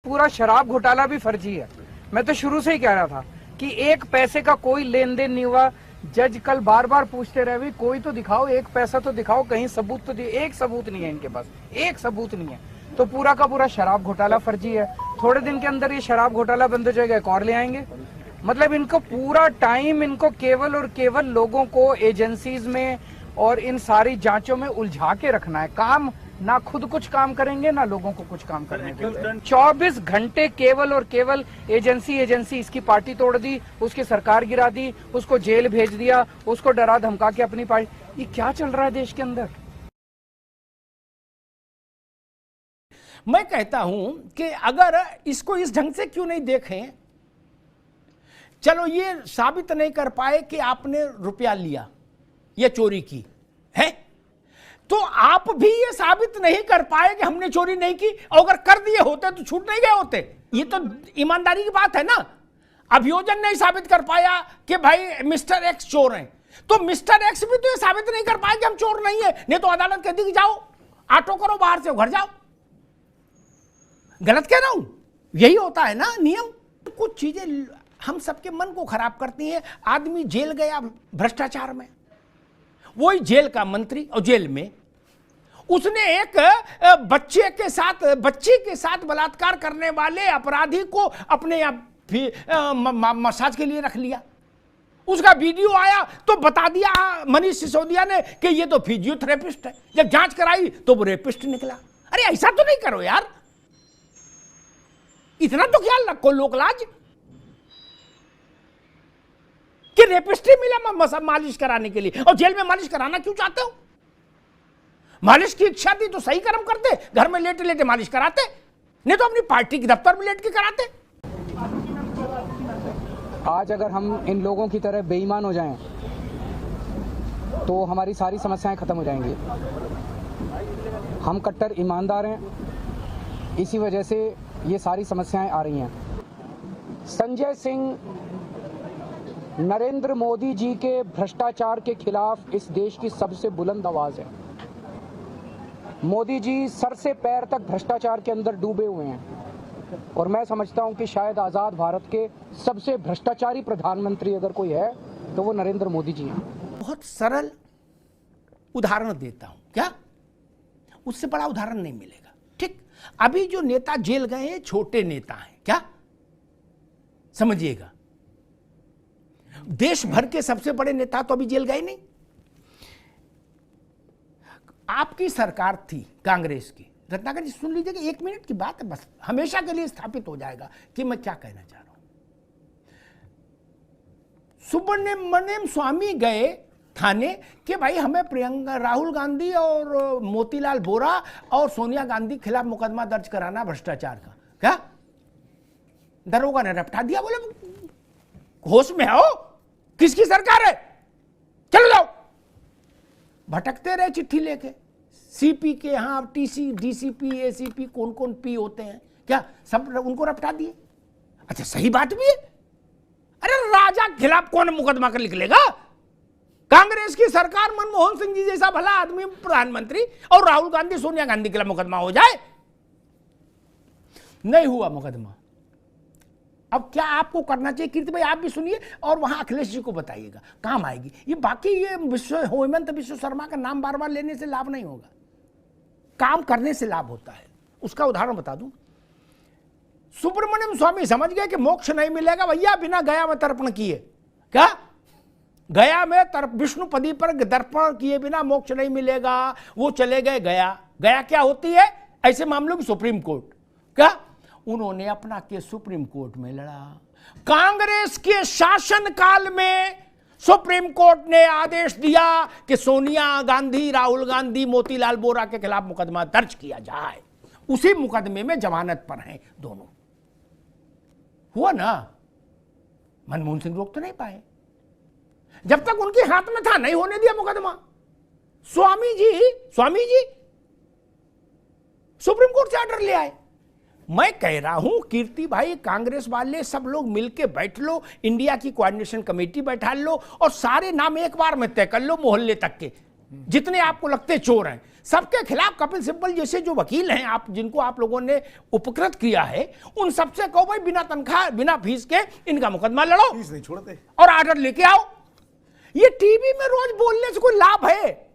पूरा शराब घोटाला भी फर्जी है। मैं तो शुरू से ही कह रहा था कि एक पैसे का कोई लेन देन नहीं हुआ। जज कल बार बार पूछते रहे भी कोई तो दिखाओ, एक पैसा तो दिखाओ, कहीं सबूत तो एक सबूत नहीं है इनके पास, एक सबूत नहीं है। तो पूरा का पूरा शराब घोटाला फर्जी है। थोड़े दिन के अंदर ये शराब घोटाला बंद हो जाएगा, एक और ले आएंगे। मतलब इनको पूरा टाइम इनको केवल और केवल लोगों को एजेंसीज में और इन सारी जांचों में उलझा के रखना है। काम ना खुद कुछ काम करेंगे ना लोगों को कुछ काम करने देंगे। 24 घंटे केवल और केवल एजेंसी इसकी पार्टी तोड़ दी, उसकी सरकार गिरा दी, उसको जेल भेज दिया, उसको डरा धमका के अपनी पार्टी। ये क्या चल रहा है देश के अंदर? मैं कहता हूं कि अगर इसको इस ढंग से क्यों नहीं देखें। चलो ये साबित नहीं कर पाए कि आपने रुपया लिया या चोरी की है, तो आप भी ये साबित नहीं कर पाए कि हमने चोरी नहीं की, और अगर कर दिए होते तो छूट नहीं गए होते। ये तो ईमानदारी की बात है ना। अभियोजन नहीं साबित कर पाया कि भाई मिस्टर एक्स चोर हैं, तो मिस्टर एक्स भी तो ये साबित नहीं कर पाए कि हम चोर नहीं है। नहीं तो अदालत कहती कि जाओ ऑटो करो, बाहर से घर जाओ। गलत कह रहा हूं? यही होता है ना नियम। कुछ चीजें हम सबके मन को खराब करती हैं। आदमी जेल गया भ्रष्टाचार में, वही जेल का मंत्री, और जेल में उसने एक बच्ची के साथ बलात्कार करने वाले अपराधी को अपने मसाज के लिए रख लिया। उसका वीडियो आया तो बता दिया मनीष सिसोदिया ने कि ये तो फिजियोथेरेपिस्ट है। जब जांच कराई तो वो रेपिस्ट निकला। अरे ऐसा तो नहीं करो यार, इतना तो ख्याल रखो लोकलाज कि रेपिस्ट ही मिला मालिश कराने के लिए, और जेल में मालिश कराना क्यों चाहते हो? मालिश की इच्छा थी तो सही कर्म करते, घर में लेटे लेटे मालिश कराते, नहीं तो अपनी पार्टी के दफ्तर में लेट के कराते। आज अगर हम इन लोगों की तरह बेईमान हो जाएं तो हमारी सारी समस्याएं खत्म हो जाएंगी। हम कट्टर ईमानदार हैं, इसी वजह से ये सारी समस्याएं आ रही हैं। संजय सिंह नरेंद्र मोदी जी के भ्रष्टाचार के खिलाफ इस देश की सबसे बुलंद आवाज है। मोदी जी सर से पैर तक भ्रष्टाचार के अंदर डूबे हुए हैं, और मैं समझता हूं कि शायद आजाद भारत के सबसे भ्रष्टाचारी प्रधानमंत्री अगर कोई है तो वो नरेंद्र मोदी जी हैं। बहुत सरल उदाहरण देता हूं, क्या उससे बड़ा उदाहरण नहीं मिलेगा। ठीक, अभी जो नेता जेल गए हैं छोटे नेता हैं, क्या समझिएगा। देश भर के सबसे बड़े नेता तो अभी जेल गए नहीं। आपकी सरकार थी कांग्रेस की, रत्नाकर जी सुन लीजिए कि 1 मिनट की बात है, बस हमेशा के लिए स्थापित हो जाएगा कि मैं क्या कहना चाह रहा हूं। सुब्रमण्यम स्वामी गए थाने कि भाई हमें प्रियंका, राहुल गांधी और मोतीलाल वोरा और सोनिया गांधी के खिलाफ मुकदमा दर्ज कराना भ्रष्टाचार का। क्या दरोगा ने रपटा दिया, बोले होश में हो, किसकी सरकार है, चलो जाओ। भटकते रहे चिट्ठी लेके, सीपी के यहां टीसी, डीसीपी, एसीपी, कौन कौन पी होते हैं, क्या सब उनको रपटा दिए। अच्छा सही बात भी है। अरे राजा के खिलाफ कौन मुकदमा कर लिख लेगा? कांग्रेस की सरकार, मनमोहन सिंह जी जैसा भला आदमी प्रधानमंत्री, और राहुल गांधी, सोनिया गांधी के खिलाफ मुकदमा हो जाए। नहीं हुआ मुकदमा। अब क्या आपको करना चाहिए? कीर्ति भाई आप भी सुनिए और वहां अखिलेश जी को बताइएगा, काम आएगी ये। बाकी ये हेमंत विश्व शर्मा का नाम बार बार लेने से लाभ नहीं होगा, काम करने से लाभ होता है। उसका उदाहरण बता दूं। सुब्रमण्यम स्वामी समझ गए कि मोक्ष नहीं मिलेगा भैया बिना गया में तर्पण किए। क्या गया में विष्णुपदी पर दर्पण किए बिना मोक्ष नहीं मिलेगा। वो चले गए गया। गया क्या होती है ऐसे मामलों की? Supreme court. क्या उन्होंने अपना केस सुप्रीम कोर्ट में लड़ा। कांग्रेस के शासनकाल में सुप्रीम कोर्ट ने आदेश दिया कि सोनिया गांधी, राहुल गांधी, मोतीलाल वोरा के खिलाफ मुकदमा दर्ज किया जाए। उसी मुकदमे में जमानत पर हैं दोनों। हुआ ना? मनमोहन सिंह रोक तो नहीं पाए, जब तक उनके हाथ में था नहीं होने दिया मुकदमा। स्वामी जी सुप्रीम कोर्ट से ऑर्डर ले आए। मैं कह रहा हूं कीर्ति भाई, कांग्रेस वाले सब लोग मिलके बैठ लो, इंडिया की कोऑर्डिनेशन कमेटी बैठा लो और सारे नाम एक बार में तय कर लो मोहल्ले तक के। जितने आपको लगते चोर हैं सबके खिलाफ कपिल सिब्बल जैसे जो वकील हैं आप जिनको आप लोगों ने उपकृत किया है उन सबसे कहो भाई बिना तनख्वाह बिना फीस के इनका मुकदमा लड़ो, फीस नहीं छोड़ते और आर्डर लेके आओ। ये टीवी में रोज बोलने से कोई लाभ है?